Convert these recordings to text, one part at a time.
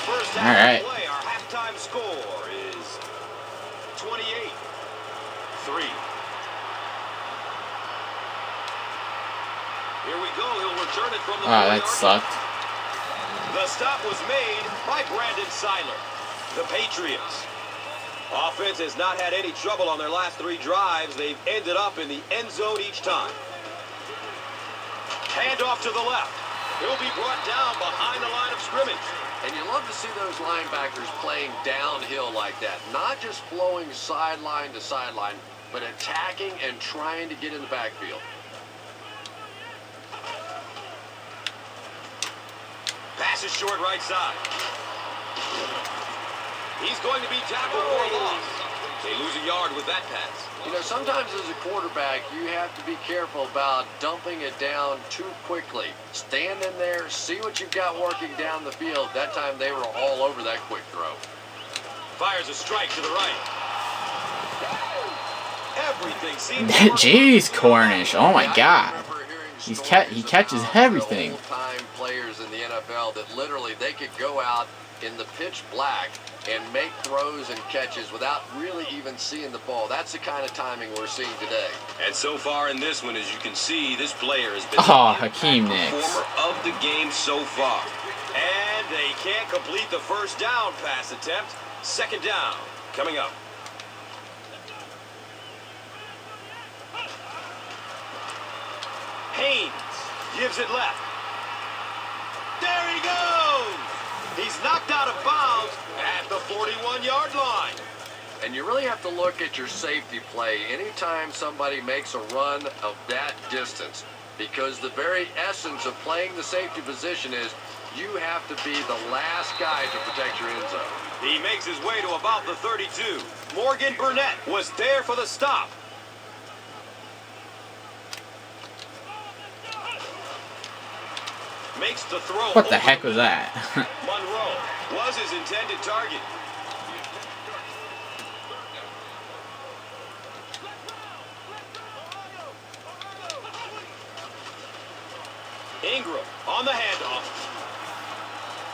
first half All right. of play. Our halftime score is 28-3. Here we go. He'll return it from the 40-yard line. That sucked. The stop was made by Brandon Seiler. The Patriots. Offense has not had any trouble on their last 3 drives. They've ended up in the end zone each time. Handoff to the left. He'll be brought down behind the line of scrimmage. And you love to see those linebackers playing downhill like that. Not just flowing sideline to sideline, but attacking and trying to get in the backfield. Pass is short right side. He's going to be tackled for a loss. They lose a yard with that pass. You know, sometimes as a quarterback, you have to be careful about dumping it down too quickly. Stand in there, see what you've got working down the field. That time they were all over that quick throw. Fires a strike to the right. Everything seems Jeez, Cornish. Oh my God. He catches everything. Old-time players in the NFL that literally they could go out in the pitch black and make throws and catches without really even seeing the ball. That's the kind of timing we're seeing today. And so far in this one, as you can see, this player has been Hakeem Nicks. performer of the game so far. And they can't complete the first down pass attempt. Second down coming up. Haynes gives it left. There he goes! He's knocked out of bounds at the 41-yard line. And you really have to look at your safety play anytime somebody makes a run of that distance, because the very essence of playing the safety position is you have to be the last guy to protect your end zone. He makes his way to about the 32. Morgan Burnett was there for the stop. Makes the throw. What the heck was that? Monroe was his intended target. Ingram on the handoff.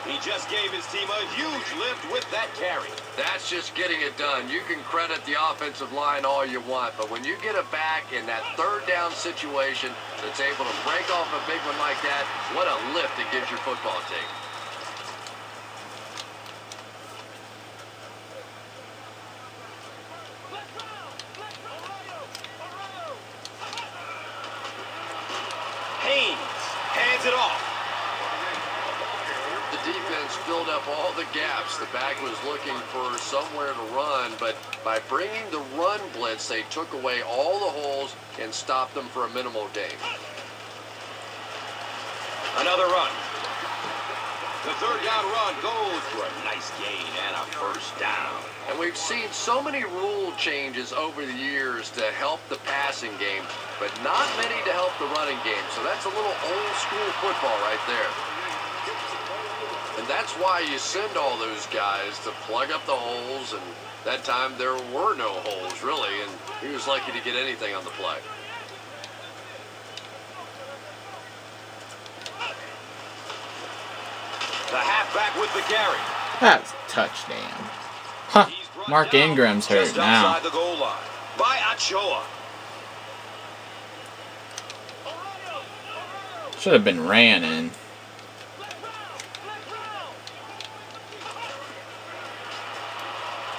He just gave his team a huge lift with that carry. That's just getting it done. You can credit the offensive line all you want, but when you get it back in that third down situation that's able to break off a big one like that, what a lift it gives your football team. Haynes hands it off. The defense filled up all the gaps. The back was looking for somewhere to run, but by bringing the run blitz, they took away all the holes and stopped them for a minimal gain. Another run. The third down run goes for a nice gain and a first down. And we've seen so many rule changes over the years to help the passing game, but not many to help the running game. So that's a little old school football right there. And that's why you send all those guys to plug up the holes, and that time there were no holes, really, and he was lucky to get anything on the play. The halfback with the carry. That's a touchdown. Huh. Mark Ingram's hurt now. Outside the goal line by Ochoa. Should have been ran in.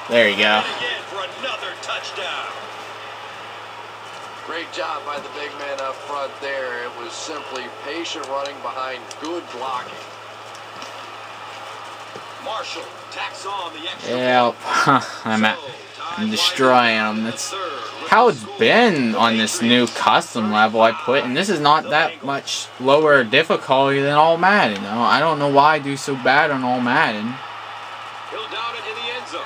There you go. And again for another touchdown. Great job by the big man up front there. It was simply patient running behind good blocking. Marshall tacks on the extra. Yep. I'm destroying them. That's how it's been on this new custom level I put, and this is not that much lower difficulty than all Madden. I don't know why I do so bad on all Madden. He'll down it in the end zone.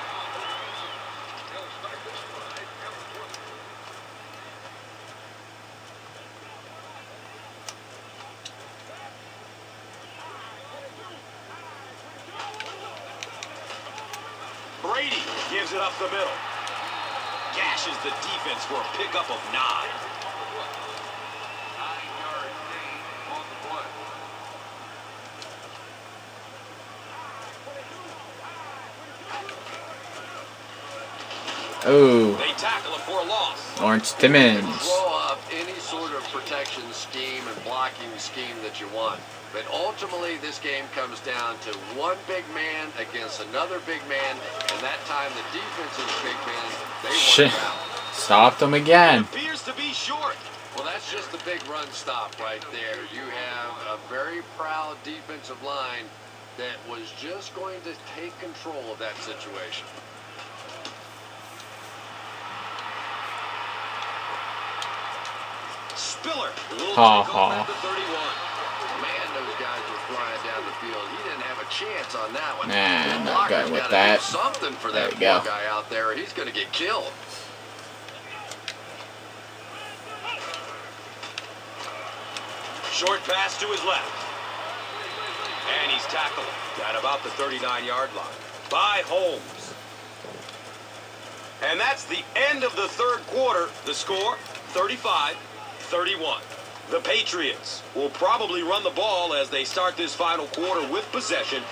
Brady gives it up the middle. Gashes the defense for a pickup of 9. 9-yard gain on the play. Oh. They tackle him for a loss. Lawrence Timmons. Throw up any sort of protection scheme and blocking scheme that you want. But ultimately, this game comes down to one big man against another big man. And that time, the defensive big man, they won it out. Stopped him again. It appears to be short. Well, that's just a big run stop right there. You have a very proud defensive line that was just going to take control of that situation. Spiller will take off at the 31. Man, those guys were flying down the field. He didn't have a chance on that one. Nah, The not good blocker's with gotta that. do something for There that we go. poor guy out there, or he's going to get killed. Short pass to his left. And he's tackled at about the 39-yard line by Holmes. And that's the end of the third quarter. The score, 35-31. The Patriots will probably run the ball as they start this final quarter with possession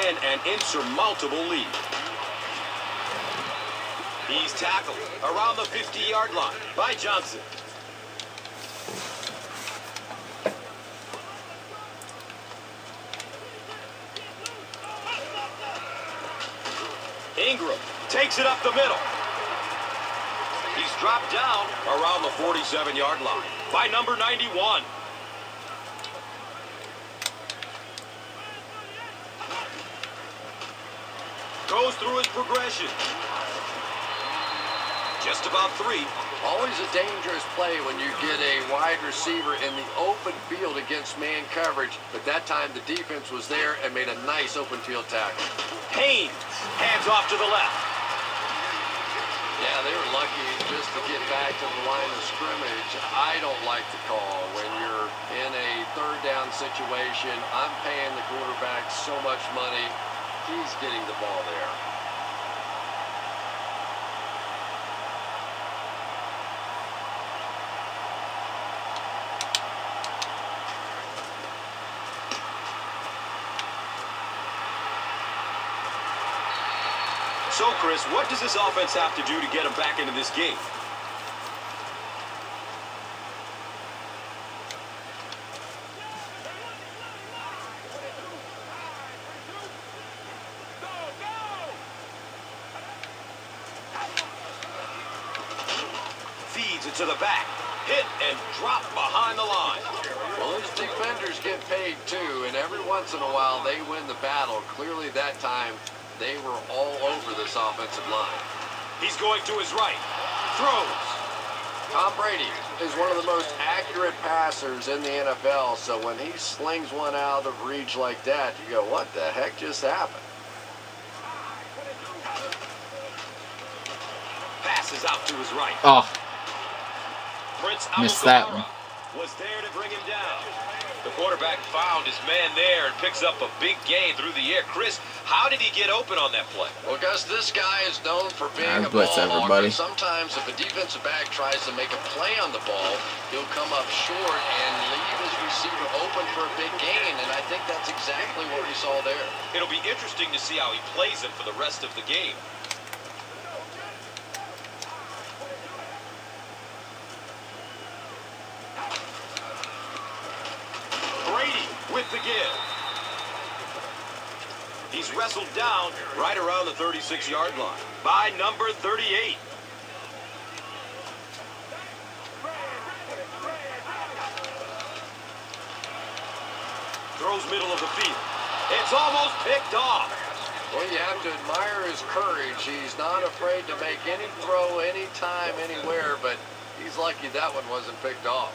and an insurmountable lead. He's tackled around the 50-yard line by Johnson. Ingram takes it up the middle. He's dropped down around the 47-yard line by number 91. Goes through his progression. Just about 3. Always a dangerous play when you get a wide receiver in the open field against man coverage, but that time the defense was there and made a nice open field tackle. Haynes hands off to the left. Yeah, they were lucky just to get back to the line of scrimmage. I don't like the call when you're in a third down situation. I'm paying the quarterback so much money. He's getting the ball there. So, Chris, what does this offense have to do to get them back into this game? Feeds it to the back. Hit and drop behind the line. Well, those defenders get paid too, and every once in a while they win the battle. Clearly that time they were all over this offensive line. He's going to his right. Throws. Tom Brady is one of the most accurate passers in the NFL, so when he slings one out of reach like that, you go, what the heck just happened? Passes out to his right. Oh, Prince missed that one. Was there to bring him down. The quarterback found his man there and picks up a big gain through the air. Chris, how did he get open on that play? Well, Gus, this guy is known for being a blitz ball everybody. hawker. Sometimes if a defensive back tries to make a play on the ball, he'll come up short and leave his receiver open for a big gain, and I think that's exactly what we saw there. It'll be interesting to see how he plays him for the rest of the game. With the give. He's wrestled down right around the 36-yard line by number 38. Throws middle of the field. It's almost picked off. Well, you have to admire his courage. He's not afraid to make any throw, anytime, anywhere, but he's lucky that one wasn't picked off.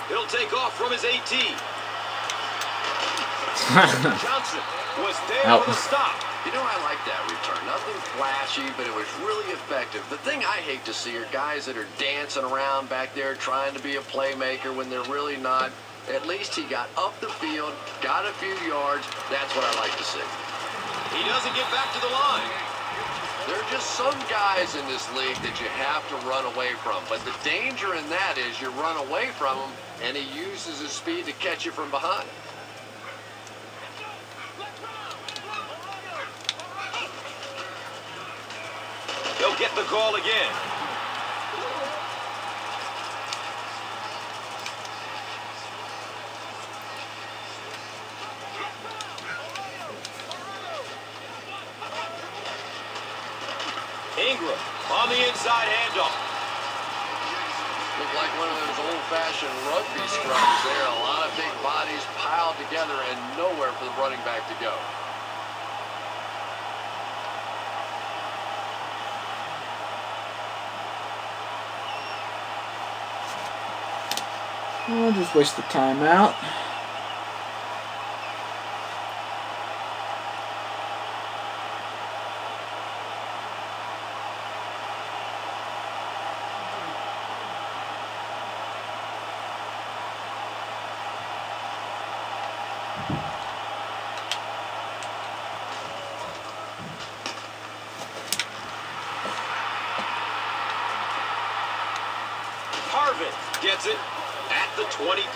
He'll take off from his 18. Johnson was there for the stop. You know, I like that return. Nothing flashy, but it was really effective. The thing I hate to see are guys that are dancing around back there trying to be a playmaker when they're really not. At least he got up the field, got a few yards. That's what I like to see. He doesn't get back to the line. There are just some guys in this league that you have to run away from. But the danger in that is you run away from him, and he uses his speed to catch you from behind. He'll get the call again. Ingram on the inside handoff. Looked like one of those old-fashioned rugby scrums there. A lot of big bodies piled together and nowhere for the running back to go. I'll just waste the timeout. Gets it at the 23.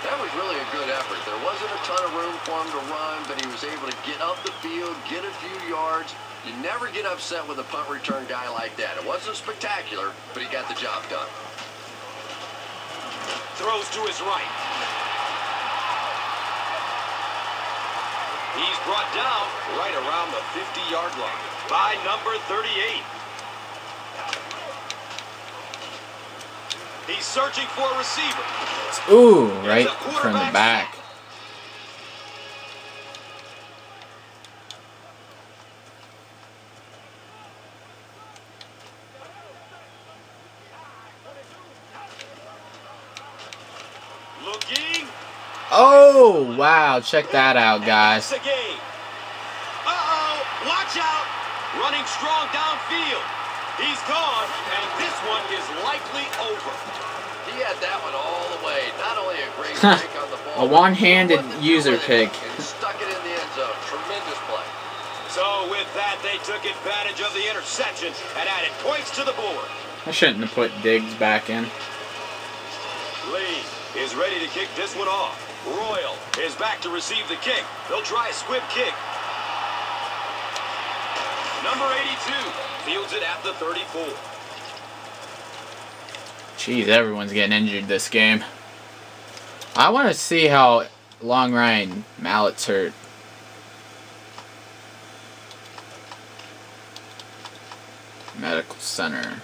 That was really a good effort. There wasn't a ton of room for him to run, but he was able to get up the field, get a few yards. You never get upset with a punt return guy like that. It wasn't spectacular, but he got the job done. Throws to his right. He's brought down right around the 50-yard line by number 38. He's searching for a receiver. Ooh, right from the back. Looking. Oh, wow. Check that out, guys. Uh-oh. Watch out. Running strong downfield. He's gone, and this one is likely over. He had that one all the way. Not only a great break on the ball, A one-handed user pick. And stuck it in the end zone. Tremendous play. So with that, they took advantage of the interception and added points to the board. I shouldn't have put Diggs back in. Lee is ready to kick this one off. Royal is back to receive the kick. They'll try a squib kick. Number 82 fields it at the 34. Jeez, everyone's getting injured this game. I want to see how long Ryan Mallett's hurt. Medical center.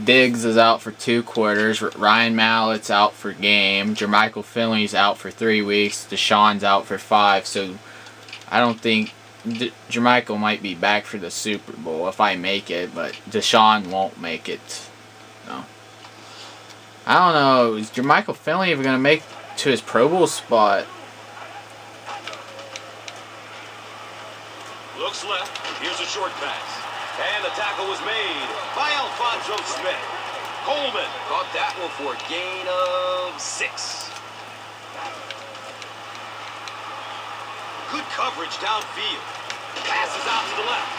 Diggs is out for 2 quarters. Ryan Mallett's out for game. Jermichael Finley's out for 3 weeks. Deshaun's out for 5. So I don't think Jermichael might be back for the Super Bowl if I make it, but Deshaun won't make it. No. I don't know. Is Jermichael Finley even going to make to his Pro Bowl spot? Looks left. Here's a short pass. And the tackle was made by Alfonso Smith. Coleman caught that one for a gain of 6. Good coverage downfield. Passes out to the left.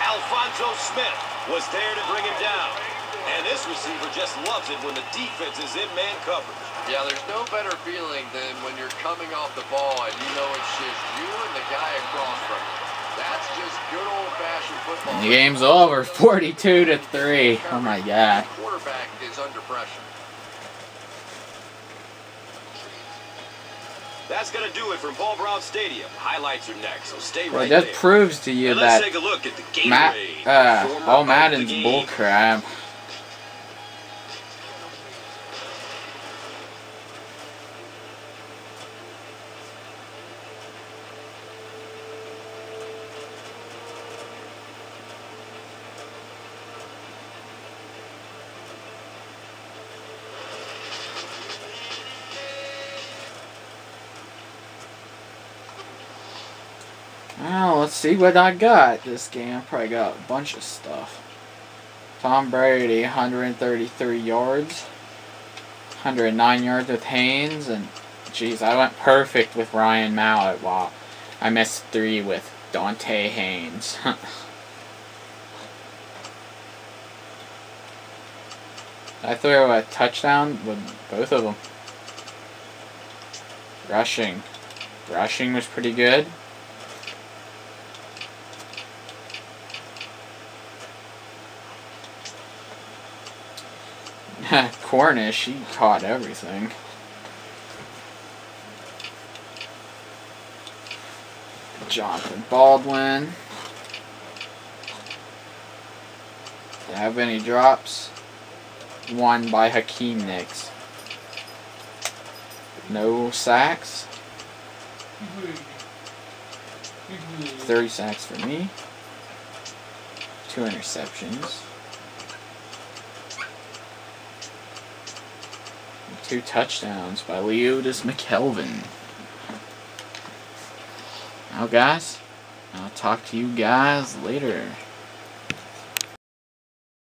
Alfonso Smith was there to bring him down. And this receiver just loves it when the defense is in man coverage. Yeah, there's no better feeling than when you're coming off the ball and you know it's just you and the guy across from you. That's just good old-fashioned football. And the game's over, 42-3. Oh my God. The quarterback is under pressure. That's going to do it from Paul Brown Stadium. Highlights are next, so stay Well, right that there. proves to you And let's that take a look at the Gatorade. all Madden's bullcrap. Well, let's see what I got this game. I probably got a bunch of stuff. Tom Brady, 133 yards. 109 yards with Haynes. And, jeez, I went perfect with Ryan Mallett. Wow. I missed 3 with Dante Haynes. I threw a touchdown with both of them. Rushing. Rushing was pretty good. Cornish, he caught everything. Jonathan Baldwin. Do you have any drops? One by Hakeem Nicks. No sacks. 30 sacks for me. 2 interceptions. 2 touchdowns by Leotis McKelvin. Now guys, I'll talk to you guys later.